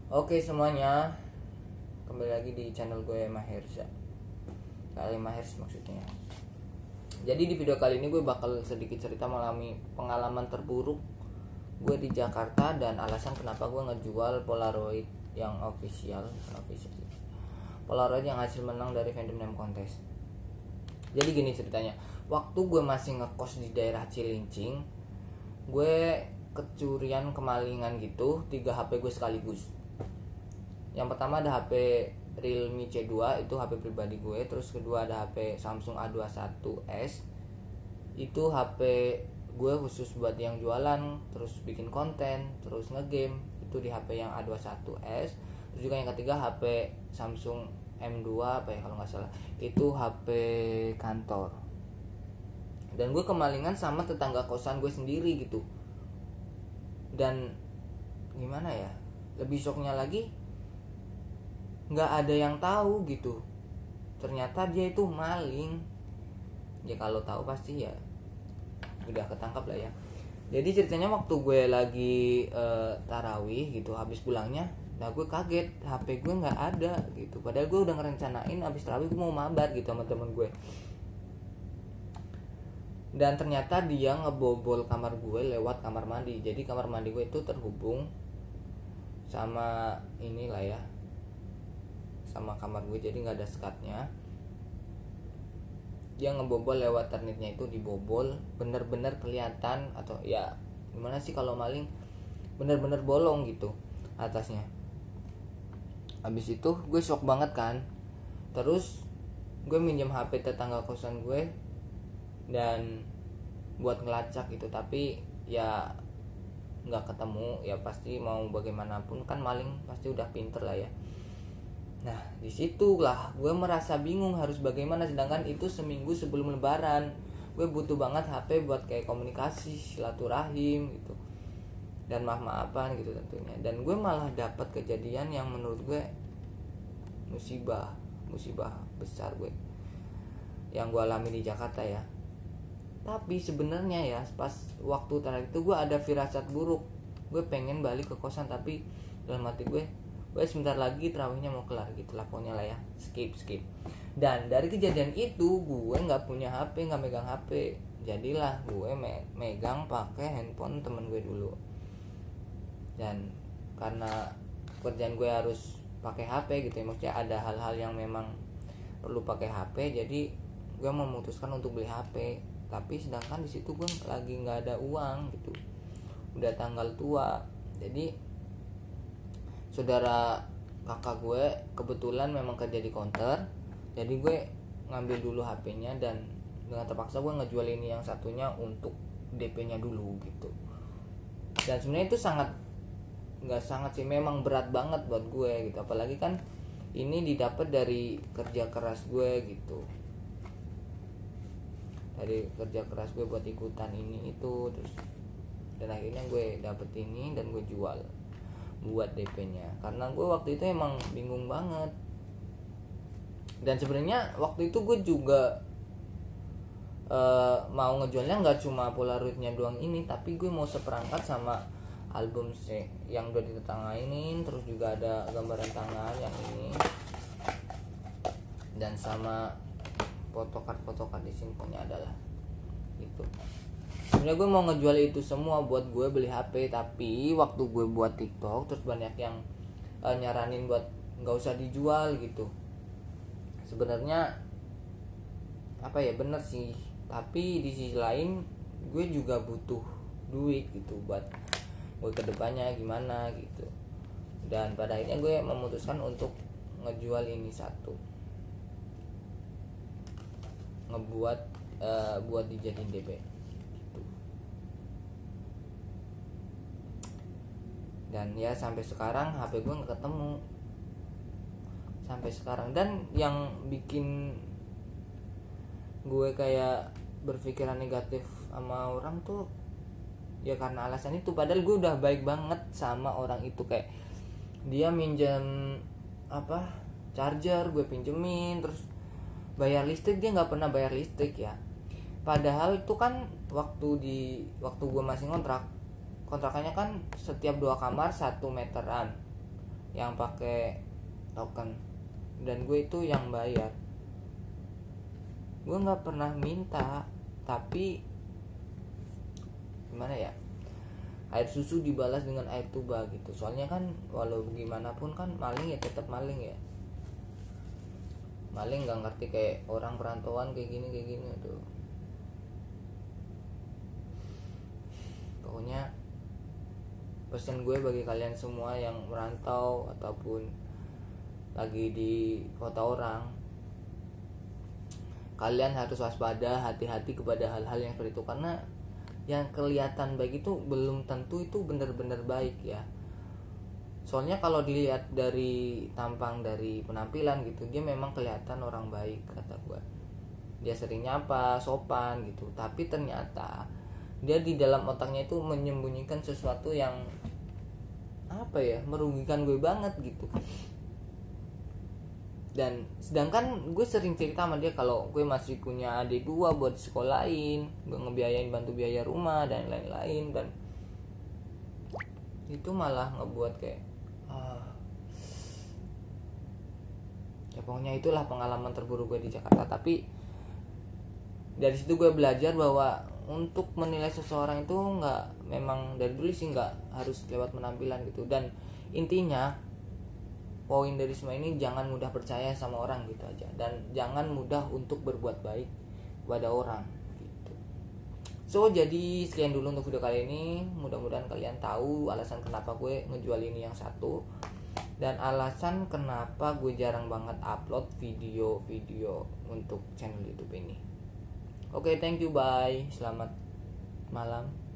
Oke semuanya, kembali lagi di channel gue Maherza. Kali Mahers maksudnya. Jadi di video kali ini gue bakal sedikit cerita mengalami pengalaman terburuk gue di Jakarta dan alasan kenapa gue ngejual Polaroid yang official, Polaroid yang hasil menang dari Fandom Name Contest. Jadi gini ceritanya, waktu gue masih ngekos di daerah Cilincing, gue kecurian kemalingan gitu 3 HP gue sekaligus. Yang pertama ada HP Realme C2, itu HP pribadi gue. Terus kedua ada HP Samsung A21s, itu HP gue khusus buat yang jualan, terus bikin konten, terus ngegame, itu di HP yang A21s. Terus juga yang ketiga HP Samsung M2 apa ya kalau nggak salah, itu HP kantor. Dan gue kemalingan sama tetangga kosan gue sendiri gitu. Dan gimana ya, lebih shocknya lagi, nggak ada yang tahu gitu, ternyata dia itu maling. Ya kalau tahu pasti ya udah ketangkap lah ya. Jadi ceritanya waktu gue lagi tarawih gitu, habis pulangnya, nah gue kaget HP gue nggak ada gitu, padahal gue udah ngerencanain habis tarawih gue mau mabar gitu sama temen gue. Dan ternyata dia ngebobol kamar gue lewat kamar mandi. Jadi kamar mandi gue itu terhubung sama inilah ya, sama kamar gue, jadi nggak ada sekatnya. Dia ngebobol lewat internetnya, itu dibobol bener-bener kelihatan, atau ya gimana sih kalau maling, bener-bener bolong gitu atasnya. Habis itu gue shock banget kan. Terus gue minjem HP tetangga kosan gue dan buat ngelacak gitu, tapi ya nggak ketemu. Ya pasti mau bagaimanapun kan maling pasti udah pinter lah ya. Nah disitulah gue merasa bingung harus bagaimana, sedangkan itu seminggu sebelum lebaran. Gue butuh banget HP buat kayak komunikasi, silaturahim gitu, dan maaf-maafan gitu tentunya. Dan gue malah dapat kejadian yang menurut gue musibah besar gue yang gue alami di Jakarta ya. Tapi sebenarnya ya pas waktu terakhir itu gue ada firasat buruk. Gue pengen balik ke kosan, tapi dalam hati gue sebentar lagi terawihnya mau kelar gitu lah, pokoknya lah ya, skip. Dan dari kejadian itu gue nggak punya HP, nggak megang HP. Jadilah gue megang pakai handphone temen gue dulu. Dan karena kerjaan gue harus pakai HP gitu ya, maksudnya ada hal-hal yang memang perlu pakai HP, jadi gue memutuskan untuk beli HP. Tapi sedangkan di situ gue lagi nggak ada uang gitu, udah tanggal tua. Jadi saudara kakak gue kebetulan memang kerja di counter, jadi gue ngambil dulu HP-nya, dan dengan terpaksa gue ngejual ini yang satunya untuk DP-nya dulu gitu. Dan sebenarnya itu nggak sangat sih, memang berat banget buat gue gitu, apalagi kan ini didapat dari kerja keras gue gitu, dari kerja keras gue buat ikutan ini itu terus. Dan akhirnya gue dapet ini dan gue jual buat DP-nya, karena gue waktu itu emang bingung banget. Dan sebenarnya waktu itu gue juga mau ngejualnya nggak cuma Polaroidnya doang ini, tapi gue mau seperangkat sama album C yang udah ditanganin, terus juga ada gambaran tangan yang ini, dan sama photocard di sini pokoknya adalah itu. Sebenarnya gue mau ngejual itu semua buat gue beli HP, tapi waktu gue buat TikTok terus banyak yang nyaranin buat nggak usah dijual gitu. Sebenarnya apa ya, bener sih, tapi di sisi lain gue juga butuh duit gitu buat gue kedepannya gimana gitu. Dan pada akhirnya gue memutuskan untuk ngejual ini satu, ngebuat buat dijadiin DP gitu. Dan ya sampai sekarang HP gue nggak ketemu sampai sekarang. Dan yang bikin gue kayak berpikiran negatif sama orang tuh ya karena alasan itu, padahal gue udah baik banget sama orang itu. Kayak dia minjem charger gue pinjemin, terus bayar listrik dia nggak pernah bayar listrik ya. Padahal itu kan waktu gue masih kontrakannya kan setiap 2 kamar 1 meteran. yang pakai token, dan gue itu yang bayar. Gue nggak pernah minta, tapi gimana ya, air susu dibalas dengan air tuba gitu. Soalnya kan walau gimana pun kan maling ya tetap maling ya. Maling nggak ngerti kayak orang perantauan kayak gini tuh. Pokoknya pesan gue bagi kalian semua yang merantau ataupun lagi di kota orang, kalian harus waspada, hati-hati kepada hal-hal yang seperti itu, karena yang kelihatan baik itu belum tentu itu benar-benar baik ya. Soalnya kalau dilihat dari tampang, dari penampilan gitu, dia memang kelihatan orang baik kata gue. Dia sering nyapa, sopan gitu, tapi ternyata dia di dalam otaknya itu menyembunyikan sesuatu yang apa ya, merugikan gue banget gitu. Dan sedangkan gue sering cerita sama dia kalau gue masih punya adik 2 buat sekolahin, gue ngebiayain, bantu biaya rumah dan lain-lain, dan itu malah ngebuat kayak ya pokoknya itulah pengalaman terburuk gue di Jakarta. Tapi dari situ gue belajar bahwa untuk menilai seseorang itu nggak, memang dari dulu sih nggak harus lewat penampilan gitu. Dan intinya poin dari semua ini, jangan mudah percaya sama orang gitu aja, dan jangan mudah untuk berbuat baik kepada orang gitu. So jadi sekian dulu untuk video kali ini. Mudah-mudahan kalian tahu alasan kenapa gue ngejual ini yang satu, dan alasan kenapa gue jarang banget upload video-video untuk channel YouTube ini. Oke, thank you, bye, selamat malam.